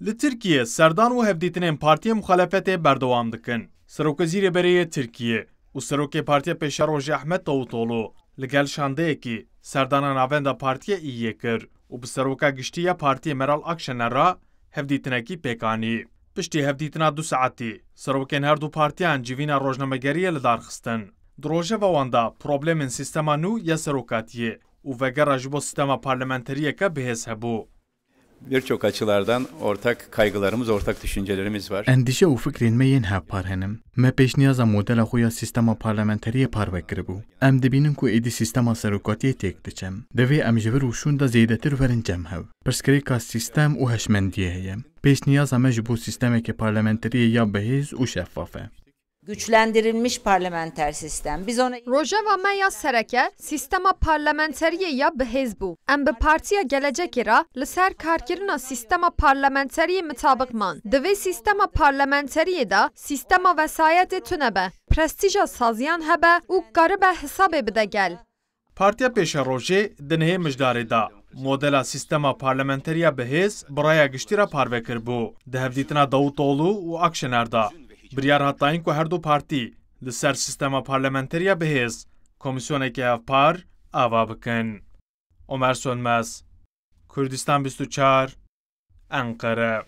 Li Tirkiye serdan û hevdîtinên Partiya Muxalefetê berdewam dikin. Serokvezîrê Berê Tirkiye û Serokê Partiya Pêşerojê Ahmed Davutoglu li gel şandeyekî serdana navenda Partiya İYİ kir û bi Seroka Giştî ya Partiyê Meral Akşener re hevdîtinekî pêkanî. Piştî hevdîtina 2 saetî, serokên her du partiyan civîna rojnamegeriyê li dar xistin. Di rojeva wan de problemên sîstema nû ya serokatiyê û vegera ji bo sîstema parlamenteriyeke bihêz hebû. Birçok açılardan ortak kaygılarımız, ortak düşüncelerimiz var. Endişe û fikrên me yên hevpar henin. Me pêşniyaza modela xwe ya sîstema parlamenteriyê parvekir bû. Em dibînin ku êdî sîstema serokatiyê têk diçem. Divê em ji vir û şûn de zêdetir werin cem hev. Pirsgirêka sîstem û heşmendiyê heye. Pêşniyaza me ji bo sîstemekê parlamenteriyê ya bihêz û şeffaf e. Güçlendirilmiş parlamenter sistem. Biz ona Rojava me ya sereke sistema parlamenteriye ya bihêz bû. Em bi Partiya Gelecekê re li ser karkirina sistema parlamenteriyê mitabik man. Divê sistema parlamenteriyê de sistema vesayetê tune be. Prestîja saziyan hebe û garibe hesabê bide gel. Partiya Pêşerojê di nihê mijdarê de modela sîstema parlamenteriya bihêz bi raya giştî re parvekir bû. Di hevdîtina Davutoglu û Akşener de biryar hatayîn ku her du partî li ser sîstema parlamenteriya bihêz komîsyonekî hevpar ava bikin. Ömer Sönmez, Kurdistan 24, Ankara.